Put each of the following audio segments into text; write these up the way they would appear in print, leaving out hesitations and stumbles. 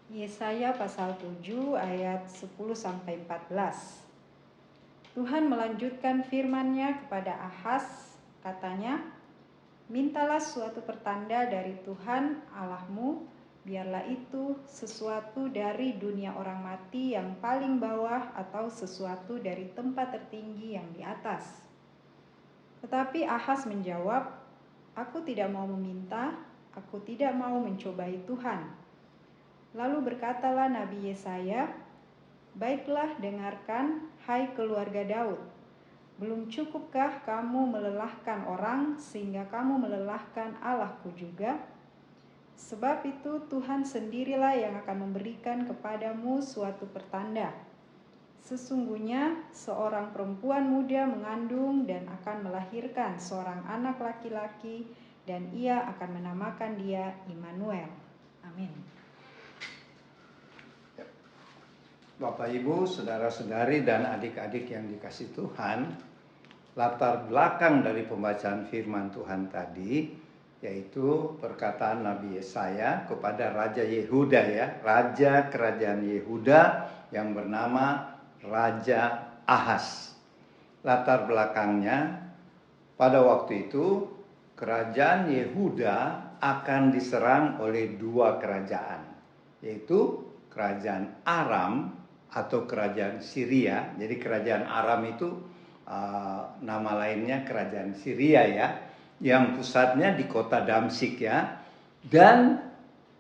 Yesaya pasal 7 ayat 10-14. Tuhan melanjutkan firman-Nya kepada Ahaz, katanya, "Mintalah suatu pertanda dari Tuhan Allahmu, biarlah itu sesuatu dari dunia orang mati yang paling bawah atau sesuatu dari tempat tertinggi yang di atas." Tetapi Ahaz menjawab, "Aku tidak mau meminta, aku tidak mau mencobai Tuhan." Lalu berkatalah Nabi Yesaya, "Baiklah, dengarkan, hai keluarga Daud. Belum cukupkah kamu melelahkan orang sehingga kamu melelahkan Allahku juga? Sebab itu Tuhan sendirilah yang akan memberikan kepadamu suatu pertanda. Sesungguhnya seorang perempuan muda mengandung dan akan melahirkan seorang anak laki-laki, dan ia akan menamakan dia Immanuel." Amin. Bapak, Ibu, saudara-saudari, dan adik-adik yang dikasihi Tuhan, latar belakang dari pembacaan firman Tuhan tadi, yaitu perkataan Nabi Yesaya kepada Raja Yehuda, ya, Raja Kerajaan Yehuda yang bernama Raja Ahaz. Latar belakangnya, pada waktu itu, Kerajaan Yehuda akan diserang oleh dua kerajaan, yaitu Kerajaan Aram atau Kerajaan Syria. Jadi Kerajaan Aram itu nama lainnya Kerajaan Syria, ya, yang pusatnya di kota Damsyik, ya, dan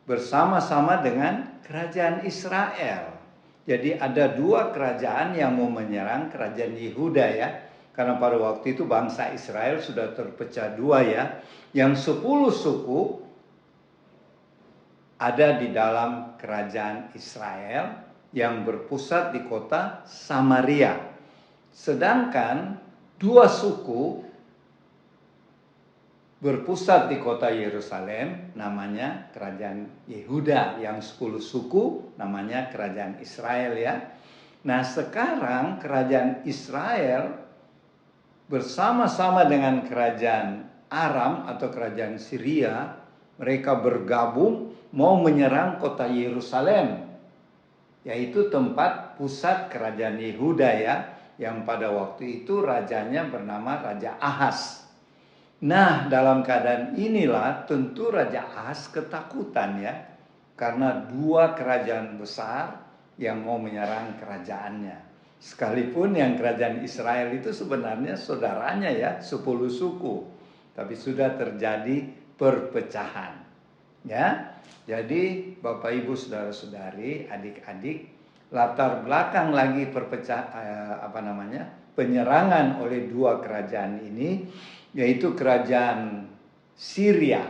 bersama-sama dengan Kerajaan Israel. Jadi ada dua kerajaan yang mau menyerang Kerajaan Yehuda, ya, karena pada waktu itu bangsa Israel sudah terpecah dua, ya, yang 10 suku ada di dalam Kerajaan Israel yang berpusat di kota Samaria. Sedangkan dua suku berpusat di kota Yerusalem, namanya Kerajaan Yehuda, yang 10 suku namanya Kerajaan Israel, ya. Nah, sekarang Kerajaan Israel bersama-sama dengan Kerajaan Aram atau Kerajaan Syria, mereka bergabung mau menyerang kota Yerusalem, yaitu tempat pusat Kerajaan Yehuda, ya, yang pada waktu itu rajanya bernama Raja Ahaz. Nah, dalam keadaan inilah tentu Raja Ahaz ketakutan, ya, karena dua kerajaan besar yang mau menyerang kerajaannya. Sekalipun yang Kerajaan Israel itu sebenarnya saudaranya, ya, 10 suku, tapi sudah terjadi perpecahan, ya. Jadi Bapak, Ibu, saudara-saudari, adik-adik, latar belakang lagi penyerangan oleh dua kerajaan ini, yaitu Kerajaan Syria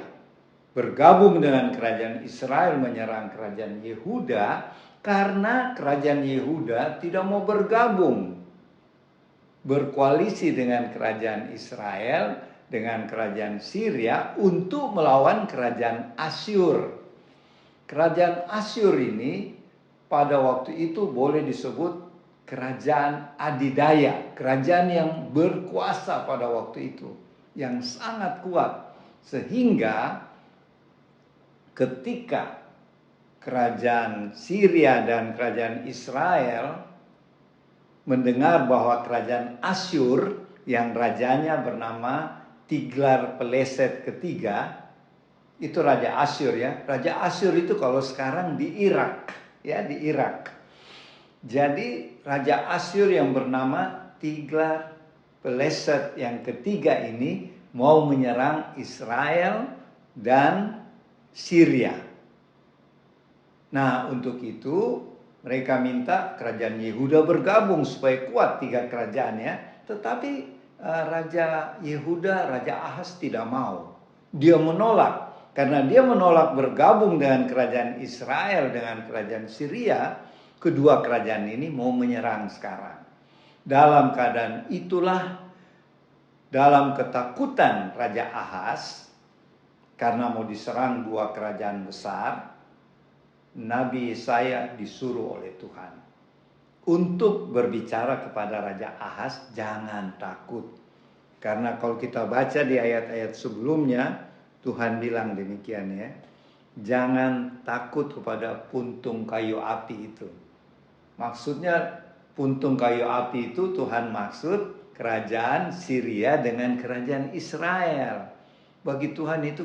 bergabung dengan Kerajaan Israel menyerang Kerajaan Yehuda, karena Kerajaan Yehuda tidak mau bergabung, berkoalisi dengan Kerajaan Israel, dengan Kerajaan Syria untuk melawan Kerajaan Asyur. Kerajaan Asyur ini pada waktu itu boleh disebut kerajaan adidaya, kerajaan yang berkuasa pada waktu itu, yang sangat kuat, sehingga ketika Kerajaan Syria dan Kerajaan Israel mendengar bahwa Kerajaan Asyur yang rajanya bernama Tiglar-Pileser ketiga, itu Raja Asyur, ya. Raja Asyur itu kalau sekarang di Irak, ya, di Irak. Jadi Raja Asyur yang bernama Tiglar-Pileser yang ketiga ini mau menyerang Israel dan Syria. Nah, untuk itu mereka minta Kerajaan Yehuda bergabung supaya kuat tiga kerajaan, ya. Tetapi Raja Yehuda, Raja Ahaz tidak mau. Dia menolak. Karena dia menolak bergabung dengan Kerajaan Israel dengan Kerajaan Syria, kedua kerajaan ini mau menyerang sekarang. Dalam keadaan itulah, dalam ketakutan Raja Ahaz karena mau diserang dua kerajaan besar, Nabi Yesaya disuruh oleh Tuhan untuk berbicara kepada Raja Ahaz, jangan takut. Karena kalau kita baca di ayat-ayat sebelumnya, Tuhan bilang demikian, ya. jangan takut kepada puntung kayu api itu. Maksudnya puntung kayu api itu Tuhan maksud kerajaan Syria dengan kerajaan Israel. Bagi Tuhan itu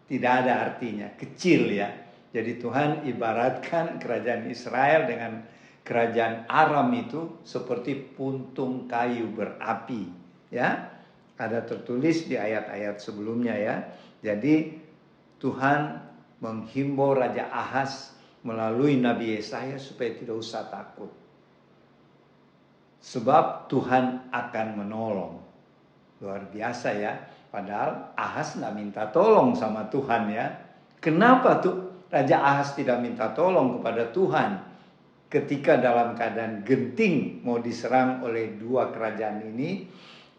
tidak ada artinya, kecil ya. Jadi Tuhan ibaratkan kerajaan Israel dengan kerajaan Aram itu seperti puntung kayu berapi, ya. Ada tertulis di ayat-ayat sebelumnya ya. Jadi Tuhan menghimbau Raja Ahaz melalui Nabi Yesaya supaya tidak usah takut. Sebab Tuhan akan menolong. Luar biasa ya. Padahal Ahaz tidak minta tolong sama Tuhan ya. Kenapa tuh Raja Ahaz tidak minta tolong kepada Tuhan ketika dalam keadaan genting mau diserang oleh dua kerajaan ini?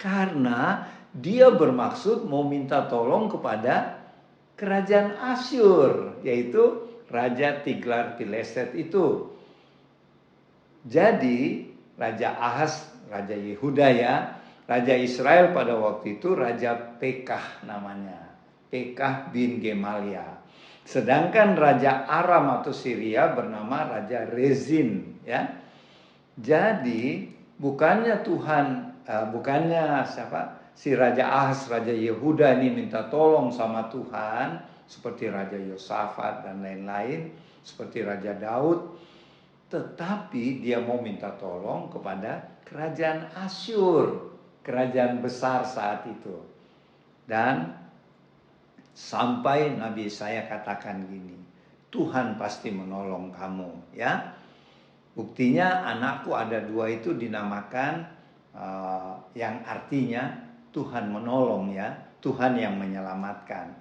Karena dia bermaksud mau minta tolong kepada kerajaan Asyur, yaitu Raja Tiglat-Pileser itu. Jadi Raja Ahaz, Raja Yehuda ya, Raja Israel pada waktu itu Raja Pekah namanya, Pekah bin Gemalia. Sedangkan Raja Aram atau Syria bernama Raja Rezin ya. Jadi bukannya si Raja Ahaz, Raja Yehuda ini minta tolong sama Tuhan seperti Raja Yosafat dan lain-lain, seperti Raja Daud, tetapi dia mau minta tolong kepada kerajaan Asyur, kerajaan besar saat itu. Dan sampai Nabi Yesaya katakan gini, Tuhan pasti menolong kamu ya. Buktinya anakku ada dua itu dinamakan yang artinya Tuhan menolong ya, Tuhan yang menyelamatkan.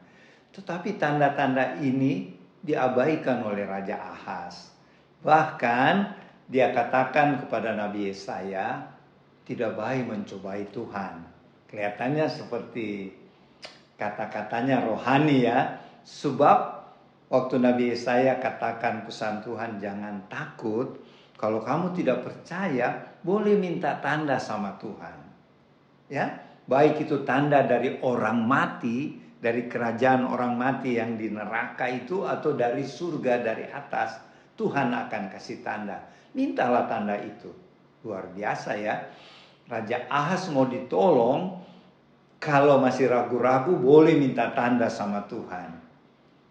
Tetapi tanda-tanda ini diabaikan oleh Raja Ahaz. Bahkan dia katakan kepada Nabi Yesaya, tidak baik mencobai Tuhan. Kelihatannya seperti kata-katanya rohani ya. Sebab waktu Nabi Yesaya katakan pesan Tuhan, jangan takut. Kalau kamu tidak percaya, boleh minta tanda sama Tuhan. Ya, baik itu tanda dari orang mati, dari kerajaan orang mati yang di neraka itu, atau dari surga dari atas, Tuhan akan kasih tanda. Mintalah tanda itu. Luar biasa ya. Raja Ahaz mau ditolong, kalau masih ragu-ragu boleh minta tanda sama Tuhan.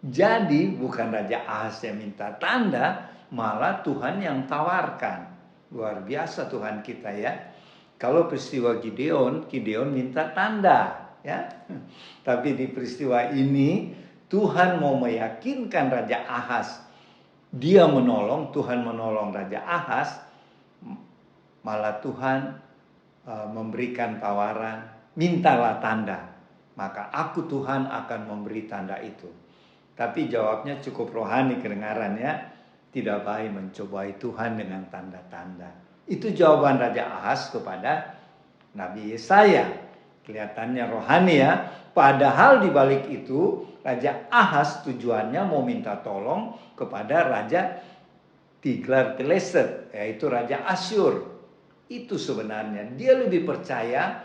Jadi bukan Raja Ahaz yang minta tanda, malah Tuhan yang tawarkan. Luar biasa Tuhan kita ya. Kalau peristiwa Gideon minta tanda ya. Tapi di peristiwa ini Tuhan mau meyakinkan Raja Ahaz, dia menolong, Tuhan menolong Raja Ahaz. Malah Tuhan memberikan tawaran, mintalah tanda, maka aku Tuhan akan memberi tanda itu. Tapi jawabnya cukup rohani kedengarannya, tidak baik mencobai Tuhan dengan tanda-tanda. Itu jawaban Raja Ahaz kepada Nabi Yesaya. Kelihatannya rohani ya. Padahal di balik itu Raja Ahaz tujuannya mau minta tolong kepada Raja Tiglat-Pileser, yaitu Raja Asyur. Itu sebenarnya dia lebih percaya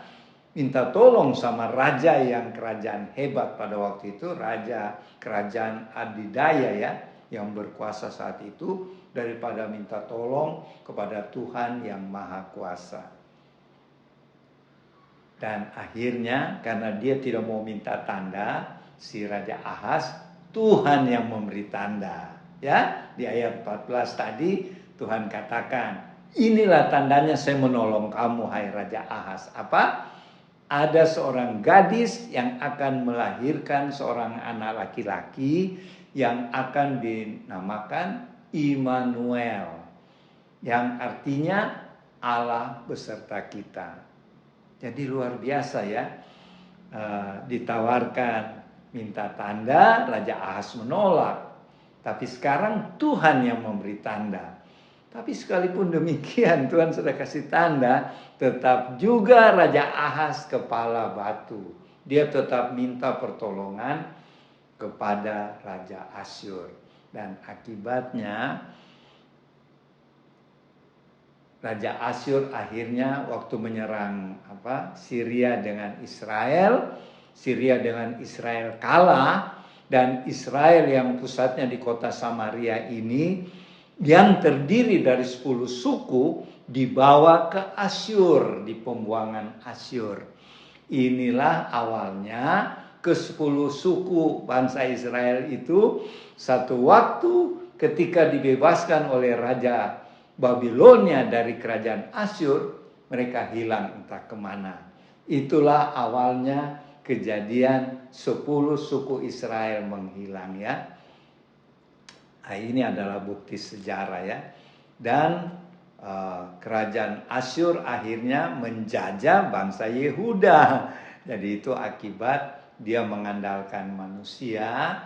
minta tolong sama raja yang kerajaan hebat pada waktu itu, raja kerajaan Adidaya ya, yang berkuasa saat itu, daripada minta tolong kepada Tuhan yang maha kuasa. Dan akhirnya karena dia tidak mau minta tanda, si Raja Ahaz, Tuhan yang memberi tanda. Ya, di ayat 14 tadi Tuhan katakan, inilah tandanya saya menolong kamu hai Raja Ahaz. Apa? Ada seorang gadis yang akan melahirkan seorang anak laki-laki yang akan dinamakan Immanuel, yang artinya Allah beserta kita. Jadi luar biasa ya. Ditawarkan minta tanda, Raja Ahaz menolak. Tapi sekarang Tuhan yang memberi tanda. Tapi sekalipun demikian Tuhan sudah kasih tanda, tetap juga Raja Ahaz kepala batu. Dia tetap minta pertolongan kepada Raja Asyur. Dan akibatnya Raja Asyur akhirnya waktu menyerang Syria dengan Israel, Syria dengan Israel kalah, Dan Israel yang pusatnya di kota Samaria ini, yang terdiri dari 10 suku, dibawa ke Asyur, di pembuangan Asyur. Inilah awalnya ke-10 suku bangsa Israel itu satu waktu ketika dibebaskan oleh Raja Babilonia dari kerajaan Asyur, mereka hilang entah kemana. Itulah awalnya kejadian 10 suku Israel menghilang ya. Nah, ini adalah bukti sejarah ya. Dan kerajaan Asyur akhirnya menjajah bangsa Yehuda. Jadi itu akibat dia mengandalkan manusia,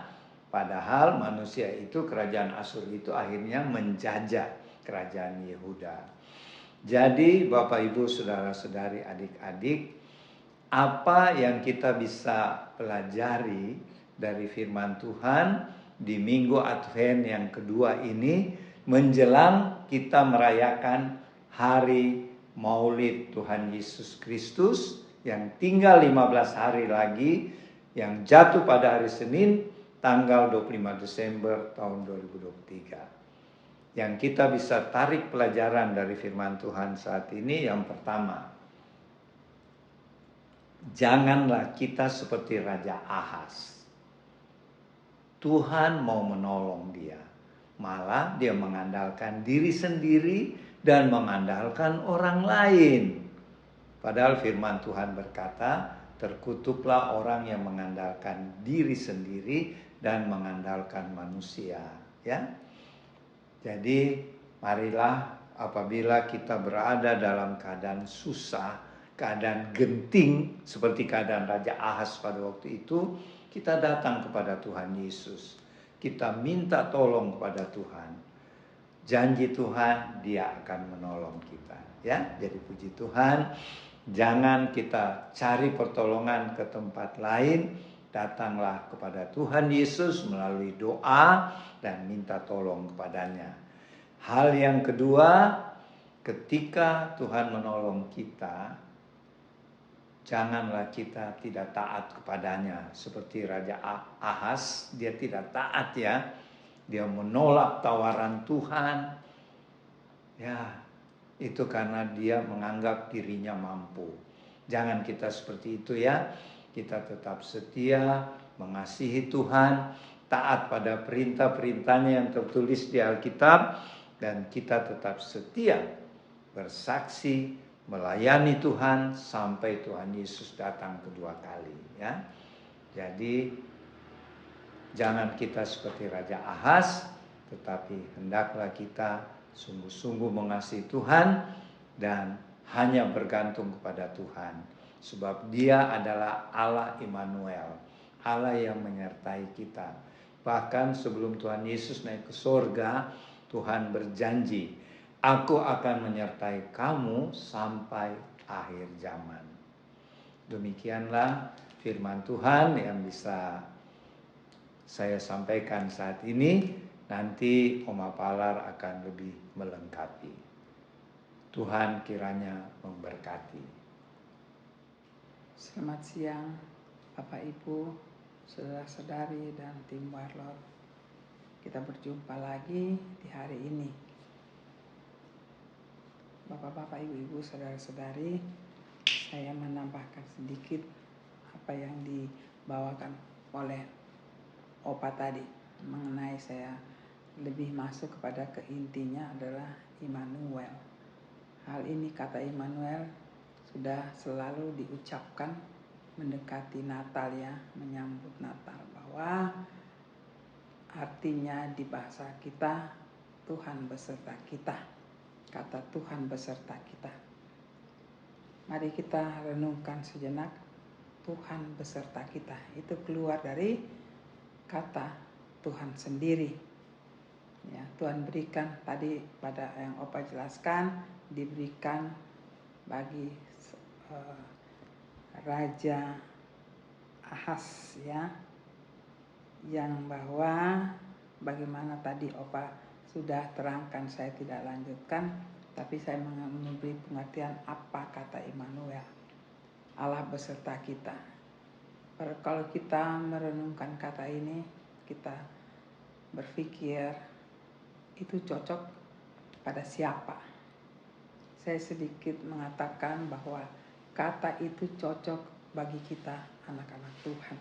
padahal manusia itu, kerajaan Asyur itu akhirnya menjajah kerajaan Yehuda. Jadi Bapak Ibu saudara-saudari adik-adik, apa yang kita bisa pelajari dari firman Tuhan di Minggu Advent yang kedua ini, menjelang kita merayakan hari Maulid Tuhan Yesus Kristus yang tinggal 15 hari lagi, yang jatuh pada hari Senin tanggal 25 Desember tahun 2023. Yang kita bisa tarik pelajaran dari firman Tuhan saat ini, yang pertama, janganlah kita seperti Raja Ahas. Tuhan mau menolong dia, malah dia mengandalkan diri sendiri dan mengandalkan orang lain. Padahal firman Tuhan berkata, terkutuklah orang yang mengandalkan diri sendiri dan mengandalkan manusia, ya. Jadi marilah apabila kita berada dalam keadaan susah, keadaan genting seperti keadaan Raja Ahas pada waktu itu, kita datang kepada Tuhan Yesus. Kita minta tolong kepada Tuhan. Janji Tuhan, Dia akan menolong kita, ya. Jadi puji Tuhan, jangan kita cari pertolongan ke tempat lain, datanglah kepada Tuhan Yesus melalui doa dan minta tolong kepadanya. Hal yang kedua, ketika Tuhan menolong kita, janganlah kita tidak taat kepadanya. Seperti Raja Ahas, dia tidak taat ya. Dia menolak tawaran Tuhan. Ya, itu karena dia menganggap dirinya mampu. Jangan kita seperti itu ya. Kita tetap setia, mengasihi Tuhan, taat pada perintah-perintahnya yang tertulis di Alkitab, dan kita tetap setia bersaksi, melayani Tuhan sampai Tuhan Yesus datang kedua kali, ya. Jadi jangan kita seperti Raja Ahas, tetapi hendaklah kita sungguh-sungguh mengasihi Tuhan dan hanya bergantung kepada Tuhan, sebab Dia adalah Allah Immanuel, Allah yang menyertai kita. Bahkan sebelum Tuhan Yesus naik ke sorga, Tuhan berjanji, Aku akan menyertai kamu sampai akhir zaman. Demikianlah firman Tuhan yang bisa saya sampaikan saat ini. Nanti Oma Palar akan lebih melengkapi. Tuhan kiranya memberkati. Selamat siang Bapak Ibu, saudara-saudari dan tim Warlord. Kita berjumpa lagi di hari ini. Bapak-bapak, ibu-ibu, saudara-saudari, saya menambahkan sedikit apa yang dibawakan oleh Opa tadi, mengenai saya lebih masuk kepada keintinya adalah Immanuel. Hal ini, kata Immanuel, sudah selalu diucapkan mendekati Natal ya, menyambut Natal, bahwa artinya di bahasa kita, Tuhan beserta kita. Kata Tuhan beserta kita. Mari kita renungkan sejenak, Tuhan beserta kita. Itu keluar dari kata Tuhan sendiri. Ya, Tuhan berikan tadi pada yang Opa jelaskan, diberikan bagi Raja Ahas ya, yang bahwa bagaimana tadi Opa sudah terangkan, saya tidak lanjutkan, tapi saya memberi pengertian apa kata Immanuel, Allah beserta kita. Kalau kita merenungkan kata ini, kita berpikir itu cocok pada siapa. Saya sedikit mengatakan bahwa kata itu cocok bagi kita anak-anak Tuhan.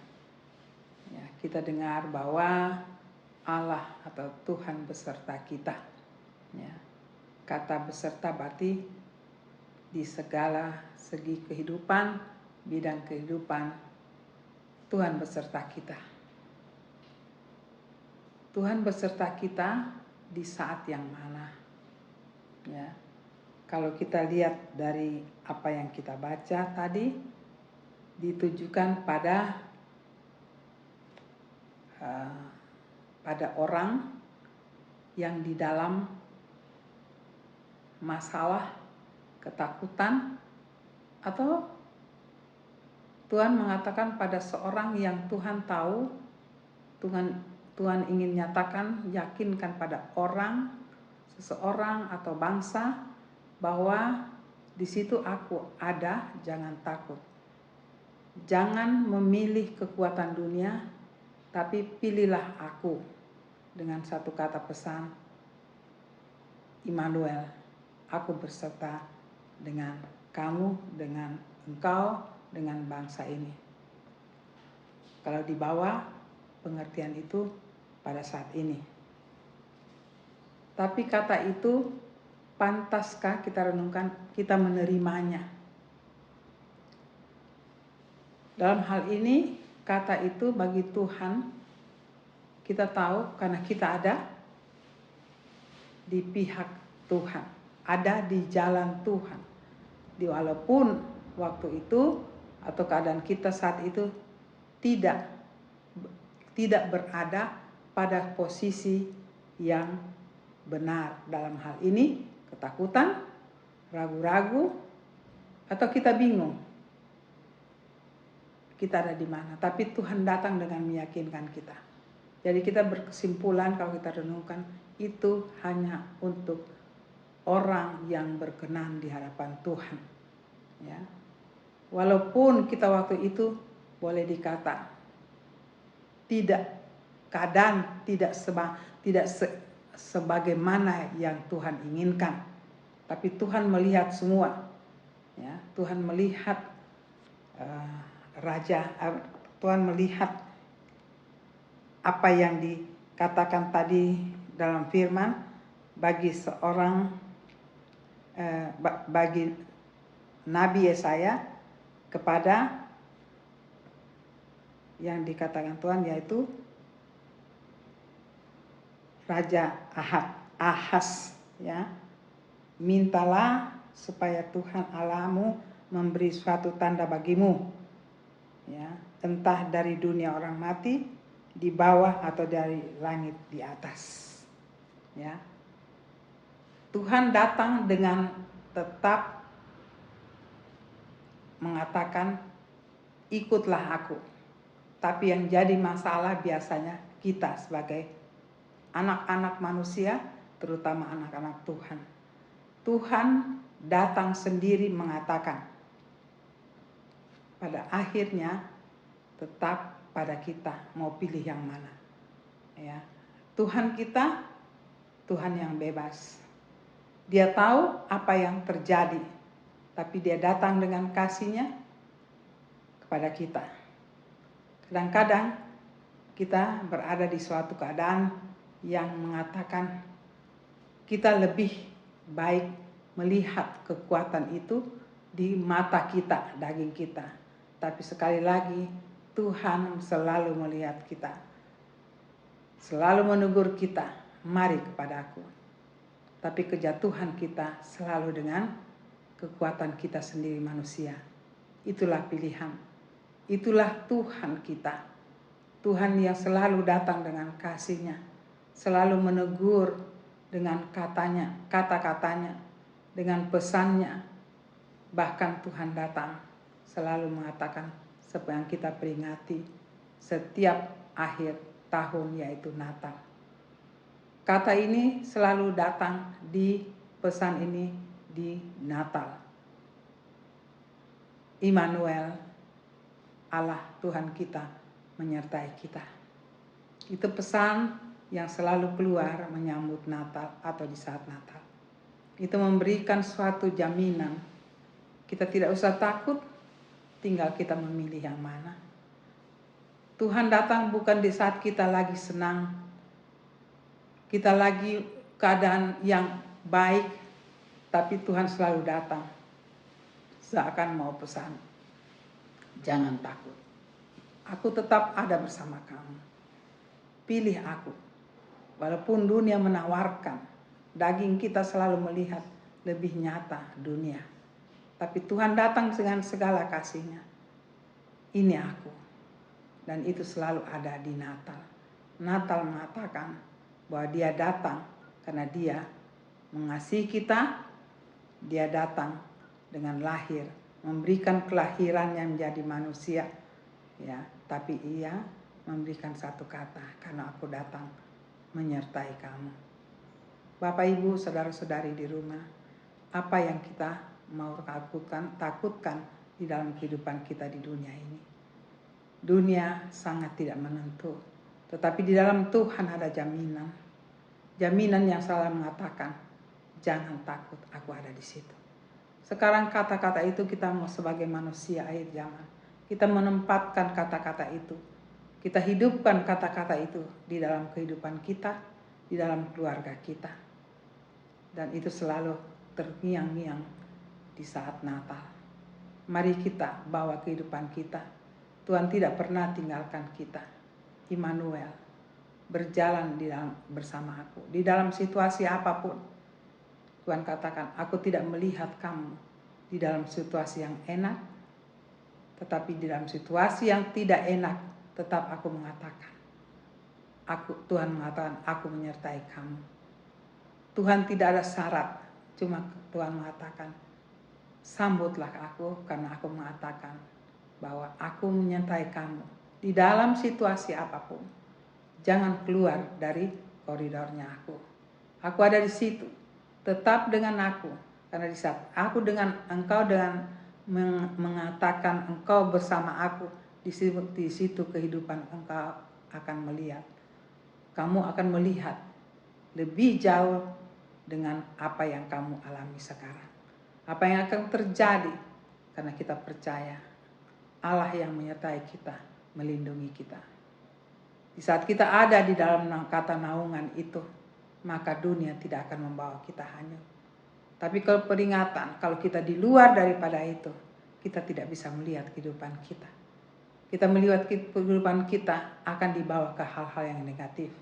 Ya, kita dengar bahwa Allah atau Tuhan beserta kita. Ya, kata beserta berarti di segala segi kehidupan, bidang kehidupan, Tuhan beserta kita. Tuhan beserta kita di saat yang mana? Ya, kalau kita lihat dari apa yang kita baca tadi, ditujukan pada orang yang di dalam masalah, ketakutan, atau Tuhan mengatakan pada seorang yang Tuhan tahu, Tuhan ingin nyatakan, yakinkan pada orang, seseorang atau bangsa bahwa di situ aku ada, jangan takut. Jangan memilih kekuatan dunia, tapi pilihlah aku. Dengan satu kata pesan, Immanuel, aku berserta dengan kamu, dengan engkau, dengan bangsa ini. Kalau dibawa pengertian itu pada saat ini. Tapi kata itu pantaskah kita renungkan, kita menerimanya? Dalam hal ini kata itu bagi Tuhan, kita tahu karena kita ada di pihak Tuhan, ada di jalan Tuhan. Walaupun waktu itu atau keadaan kita saat itu tidak berada pada posisi yang benar. Dalam hal ini ketakutan, ragu-ragu, atau kita bingung kita ada di mana. Tapi Tuhan datang dengan meyakinkan kita. Jadi kita berkesimpulan kalau kita renungkan, itu hanya untuk orang yang berkenan di hadapan Tuhan. Ya. Walaupun kita waktu itu boleh dikata keadaan tidak sebagaimana yang Tuhan inginkan, tapi Tuhan melihat semua. Ya, Tuhan melihat Tuhan melihat apa yang dikatakan tadi dalam firman bagi bagi Nabi Yesaya kepada yang dikatakan Tuhan, yaitu Raja Ahaz, ya. Mintalah supaya Tuhan Allahmu memberi suatu tanda bagimu, ya, entah dari dunia orang mati di bawah atau dari langit di atas. Ya. Tuhan datang dengan tetap mengatakan, ikutlah aku. Tapi yang jadi masalah biasanya kita sebagai anak-anak manusia, terutama anak-anak Tuhan. Tuhan datang sendiri mengatakan, pada akhirnya tetap pada kita mau pilih yang mana. Ya. Tuhan kita, Tuhan yang bebas. Dia tahu apa yang terjadi, tapi dia datang dengan kasih-Nya kepada kita. Kadang-kadang kita berada di suatu keadaan yang mengatakan kita lebih baik melihat kekuatan itu di mata kita, daging kita. Tapi sekali lagi Tuhan selalu melihat kita, selalu menegur kita, mari kepadaku. Tapi kejatuhan kita selalu dengan kekuatan kita sendiri manusia. Itulah pilihan. Itulah Tuhan kita. Tuhan yang selalu datang dengan kasih-Nya, selalu menegur dengan kata-katanya, dengan pesan-Nya. Bahkan Tuhan datang selalu mengatakan seperti yang kita peringati setiap akhir tahun, yaitu Natal. Kata ini selalu datang di pesan ini di Natal. Immanuel, Allah Tuhan kita menyertai kita. Itu pesan yang selalu keluar menyambut Natal atau di saat Natal. Itu memberikan suatu jaminan. Kita tidak usah takut, tinggal kita memilih yang mana. Tuhan datang bukan di saat kita lagi senang, kita lagi keadaan yang baik, tapi Tuhan selalu datang. Seakan mau pesan, jangan takut. Aku tetap ada bersama kamu. Pilih aku. Walaupun dunia menawarkan, daging kita selalu melihat lebih nyata dunia. Tapi Tuhan datang dengan segala kasih-Nya. Ini aku. Dan itu selalu ada di Natal. Natal mengatakan bahwa Dia datang karena Dia mengasihi kita. Dia datang dengan lahir, memberikan kelahiran yang menjadi manusia. Ya, tapi Ia memberikan satu kata, karena aku datang menyertai kamu. Bapak Ibu, saudara-saudari di rumah, apa yang kita mau takutkan di dalam kehidupan kita di dunia ini? Dunia sangat tidak menentu, tetapi di dalam Tuhan ada jaminan. Jaminan yang selalu mengatakan, jangan takut, aku ada di situ. Sekarang kata-kata itu kita mau sebagai manusia akhir zaman. Kita menempatkan kata-kata itu. Kita hidupkan kata-kata itu di dalam kehidupan kita, di dalam keluarga kita. Dan itu selalu terngiang-ngiang di saat Natal. Mari kita bawa kehidupan kita. Tuhan tidak pernah tinggalkan kita. Immanuel, berjalan di dalam bersama aku. Di dalam situasi apapun. Tuhan katakan, aku tidak melihat kamu di dalam situasi yang enak, tetapi di dalam situasi yang tidak enak, tetap aku mengatakan, Tuhan mengatakan, aku menyertai kamu. Tuhan tidak ada syarat, cuma Tuhan mengatakan, sambutlah aku karena aku mengatakan bahwa aku menyertai kamu di dalam situasi apapun. Jangan keluar dari koridornya aku. Aku ada di situ. Tetap dengan aku, karena di saat aku dengan engkau dengan mengatakan engkau bersama aku, di situ kehidupan engkau akan melihat. Kamu akan melihat lebih jauh dengan apa yang kamu alami sekarang. Apa yang akan terjadi karena kita percaya Allah yang menyertai kita, melindungi kita. Di saat kita ada di dalam kata naungan itu, maka dunia tidak akan membawa kita hanyut. Tapi kalau peringatan, kalau kita di luar daripada itu, kita tidak bisa melihat kehidupan kita. Kita melihat kehidupan kita akan dibawa ke hal-hal yang negatif.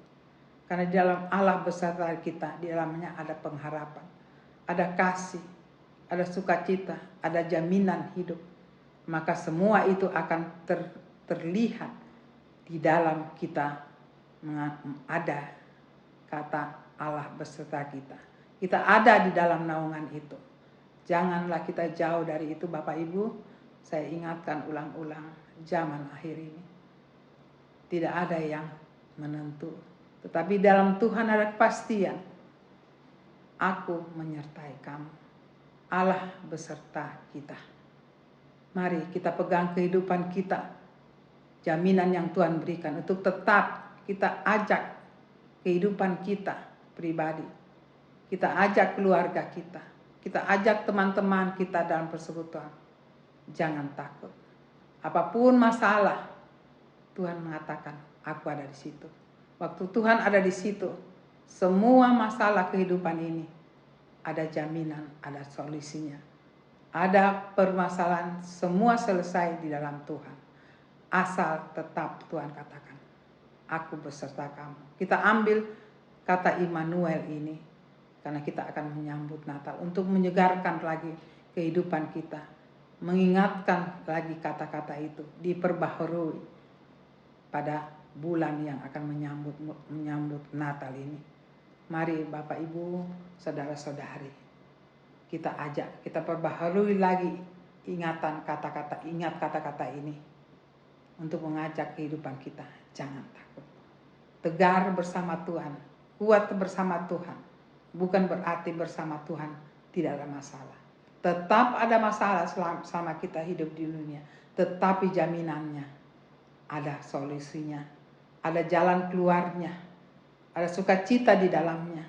Karena di dalam Allah beserta kita, di dalamnya ada pengharapan, ada kasih, ada sukacita, ada jaminan hidup. Maka semua itu akan terlihat di dalam kita ada kata Allah beserta kita. Kita ada di dalam naungan itu. Janganlah kita jauh dari itu, Bapak Ibu. Saya ingatkan ulang-ulang, zaman akhir ini tidak ada yang menentu. Tetapi dalam Tuhan ada kepastian. Aku menyertai kamu. Allah beserta kita. Mari kita pegang kehidupan kita. Jaminan yang Tuhan berikan untuk tetap kita ajak kehidupan kita pribadi. Kita ajak keluarga kita. Kita ajak teman-teman kita dalam persekutuan. Jangan takut. Apapun masalah, Tuhan mengatakan, aku ada di situ. Waktu Tuhan ada di situ, semua masalah kehidupan ini ada jaminan, ada solusinya. Ada permasalahan, semua selesai di dalam Tuhan. Asal tetap Tuhan katakan, aku beserta kamu. Kita ambil kata Immanuel ini, karena kita akan menyambut Natal untuk menyegarkan lagi kehidupan kita. Mengingatkan lagi kata-kata itu, diperbaharui pada bulan yang akan menyambut Natal ini. Mari Bapak Ibu, saudara-saudari, kita ajak, kita perbaharui lagi ingat kata-kata ini untuk mengajak kehidupan kita. Jangan takut. Tegar bersama Tuhan, kuat bersama Tuhan. Bukan berarti bersama Tuhan tidak ada masalah. Tetap ada masalah selama kita hidup di dunia. tetapi jaminannya, ada solusinya, ada jalan keluarnya, ada sukacita di dalamnya,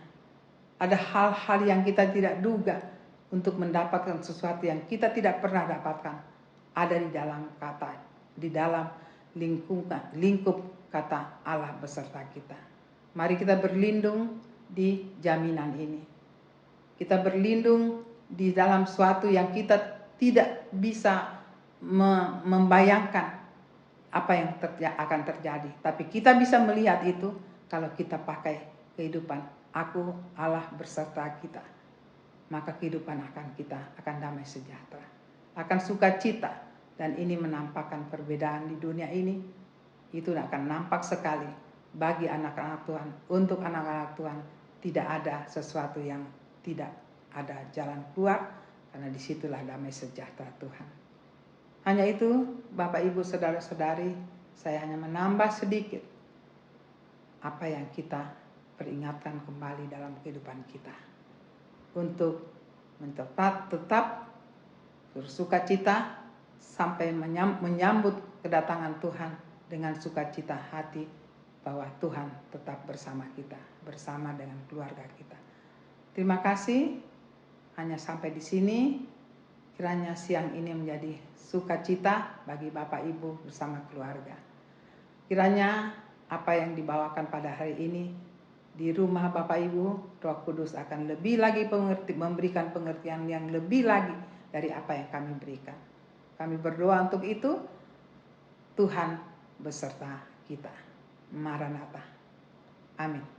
ada hal-hal yang kita tidak duga untuk mendapatkan sesuatu yang kita tidak pernah dapatkan, ada di dalam kata, di dalam lingkup kata Allah beserta kita. Mari kita berlindung di jaminan ini. Kita berlindung di dalam suatu yang kita tidak bisa membayangkan apa yang akan terjadi. Tapi kita bisa melihat itu kalau kita pakai kehidupan aku Allah beserta kita. Maka kehidupan akan damai sejahtera, akan sukacita, dan ini menampakkan perbedaan di dunia ini. Itu akan nampak sekali bagi anak-anak Tuhan. Untuk anak-anak Tuhan tidak ada sesuatu yang tidak ada jalan keluar, karena disitulah damai sejahtera Tuhan. Hanya itu Bapak Ibu Saudara-saudari, saya hanya menambah sedikit apa yang kita peringatkan kembali dalam kehidupan kita. Untuk tetap bersukacita sampai menyambut kedatangan Tuhan dengan sukacita hati bahwa Tuhan tetap bersama kita, bersama dengan keluarga kita. Terima kasih. Hanya sampai di sini. Kiranya siang ini menjadi sukacita bagi Bapak Ibu bersama keluarga. Kiranya apa yang dibawakan pada hari ini di rumah Bapak Ibu, Roh Kudus akan lebih lagi memberikan pengertian yang lebih lagi dari apa yang kami berikan. Kami berdoa untuk itu. Tuhan beserta kita. Maranatha. Amin.